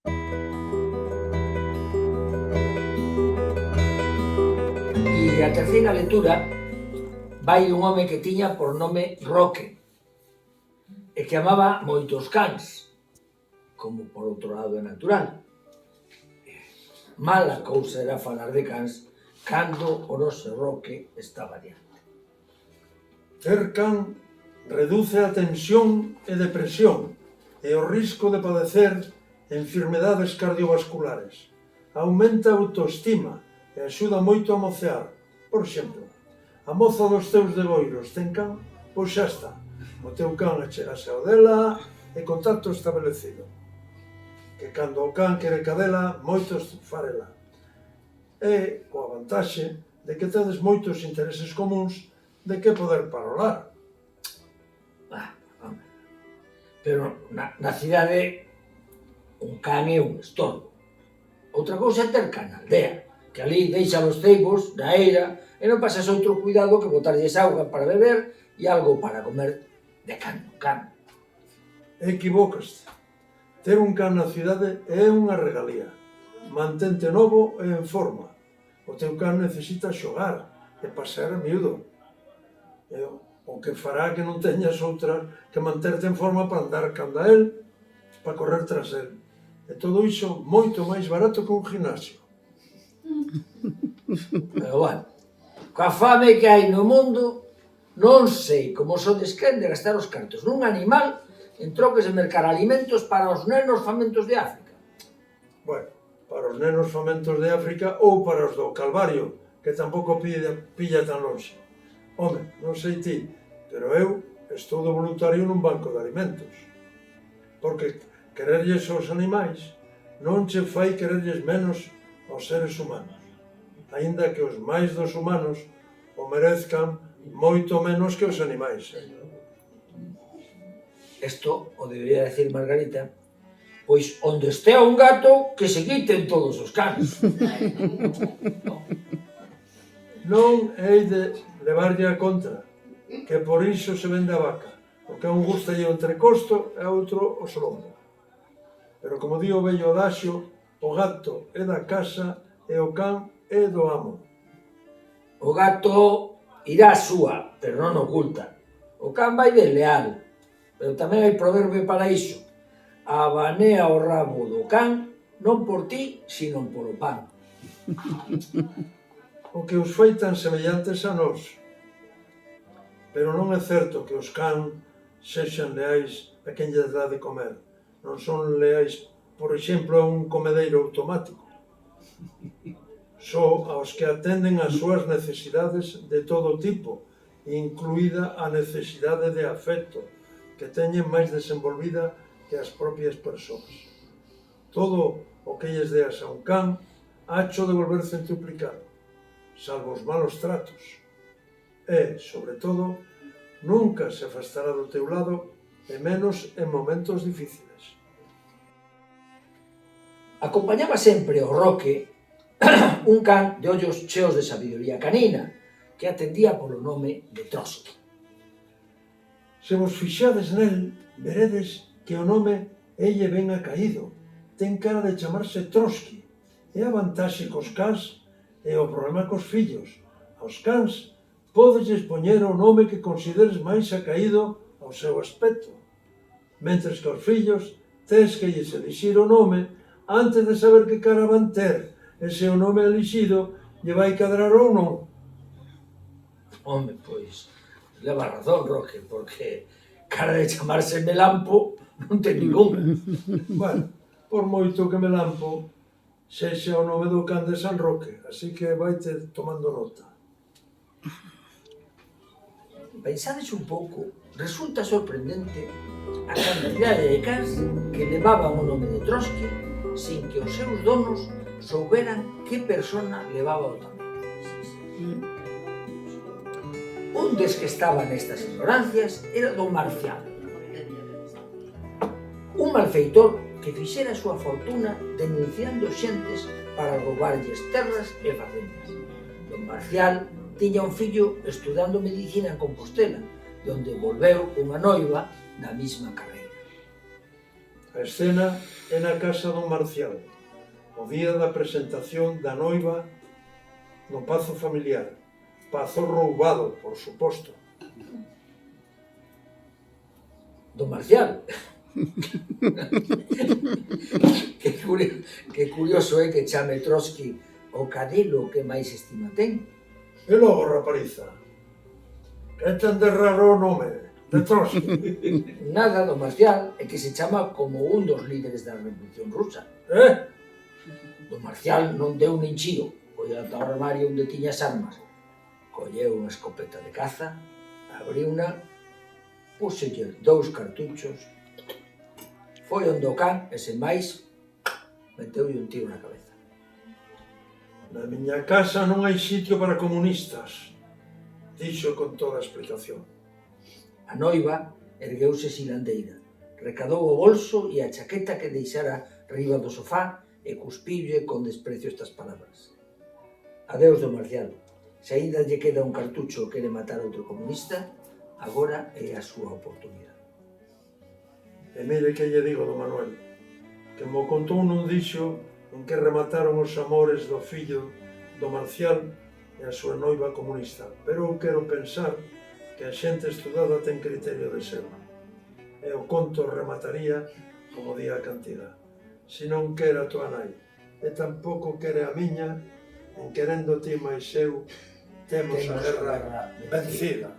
E a terceira lectura vai un home que tiña por nome Roque e que amaba moitos cans, como por outro lado é natural. Mala cousa era falar de cans cando o noso Roque estaba diante. Ter can reduce a tensión e depresión e o risco de padecer enfermedades cardiovasculares. Aumenta a autoestima e axuda moito a mocear. Por exemplo, a moza dos teus degoiros ten can, pois xa está. O teu can achegase ao dela e contacto establecido. Que cando o can quere cadela, moitos farela. E coa vantaxe de que tedes moitos intereses comuns de que poder parolar. Pero na cidade un can é un estorbo. Outra cousa é ter can na aldea, que ali deixa os ceibos na eira e non pasas outro cuidado que botarlles auga para beber e algo para comer de can no can. Equivócaste. Ter un can na cidade é unha regalía. Mantente novo e en forma. O teu can necesita xogar e pasear a miúdo. O que fará que non teñas outra que manterte en forma para andar canda el, para correr tras el. E todo iso moito máis barato que un gimnasio. Pero bueno, coa fame que hai no mundo, non sei como sodes quen de gastar os cartos nun animal en troques de mercar alimentos para os nenos famentos de África. Bueno, para os nenos famentos de África ou para os do Calvario, que tampouco pilla tan longe. Home, non sei ti, pero eu estou de voluntario nun banco de alimentos. Porque quererlles aos animais non che fai quererlles menos aos seres humanos, aínda que os máis dos humanos o merezcan moito menos que os animais. Isto o debería decir Margarita, pois onde estea un gato, que se quiten todos os cans. Non hei de levarlle a contra, que por iso se vende a vaca, porque a un gustalle o entrecosto e a outro o solombo. Pero como di o vello adaxio, o gato é da casa e o can é do amo. O gato irá a súa, pero non oculta. O can vai de leal, pero tamén hai proverbio para iso. Abanea o rabo do can, non por ti, sino polo pan. O que os fai tan semellantes a nós. Pero non é certo que os can sexan leais a quen lles dá de comer. Non son leais, por exemplo, a un comedeiro automático. Só aos que atenden as súas necesidades de todo tipo, incluída a necesidade de afecto, que teñen máis desenvolvida que as propias persoas. Todo o que lles deas a un can, hacho de volver centuplicado, salvo os malos tratos. E, sobre todo, nunca se afastará do teu lado, e menos en momentos difíciles. Acompañaba sempre o Roque un can de ollos cheos de sabiduría canina, que atendía polo nome de Trotsky. Se vos fixades nel, veredes que o nome elle ben acaído. Ten cara de chamarse Trotsky. É a vantaxe cos cans e o problema cos fillos. Aos cans podesles poñer o nome que consideres máis acaído ao seu aspecto. Mentres que aos fillos tes que lles elixir o nome antes de saber que cara van ter e se o nome elixido lle vai cadrar ou non. Home, pois, leva razón, Roque, porque cara de chamarse Melampo non ten ninguna. Bueno, por moito que Melampo sexa o nome do can de San Roque, así que vaite tomando nota. Pensades un pouco, resulta sorprendente a cantidade de cans que levaban o nome de Trotsky sin que os seus donos souberan que persona levaba o tamén. Un des que estaba nestas ignorancias era don Marcial, un malfeitor que fixera a súa fortuna denunciando xentes para roubarlles terras e facendas. Don Marcial tiña un fillo estudando medicina en Compostela, onde volveu unha noiva da mesma carreira. A escena é na casa do Marcial, o día da presentación da noiva no pazo familiar. Pazo roubado, por suposto. Do Marcial. Que curioso é que chame Trotsky o cadelo que máis estima ten. E logo, rapariza, que ten de raro o nome de Trotsky? Nada, do Marcial é que se chama como un dos líderes da Revolución Rusa. Do Marcial non deu nin chío, foi ata o armario onde tiña as armas. Colleu unha escopeta de caza, abriuna, púselle 2 cartuchos, foi onde o can e sen máis meteulle un tiro na cabeza. Na miña casa non hai sitio para comunistas, dixo con toda a explicación. A noiva ergueuse silandeira, recadou o bolso e a chaqueta que deixara riba do sofá e cuspiulle con desprecio estas palabras. Adeus do Marcial. Se ainda lle queda un cartucho que quere matar outro comunista, agora é a súa oportunidade. E mire que lle digo do Manuel, que mo contou nun dixo en que remataron os amores do fillo do Marcial e a súa noiva comunista. Pero eu quero pensar que a xente estudada ten criterio de selva. E o conto remataría como di a cantidad. Se non quere a tua nai, e tampouco quere a miña, en querendo ti máis eu, temos a guerra vencida.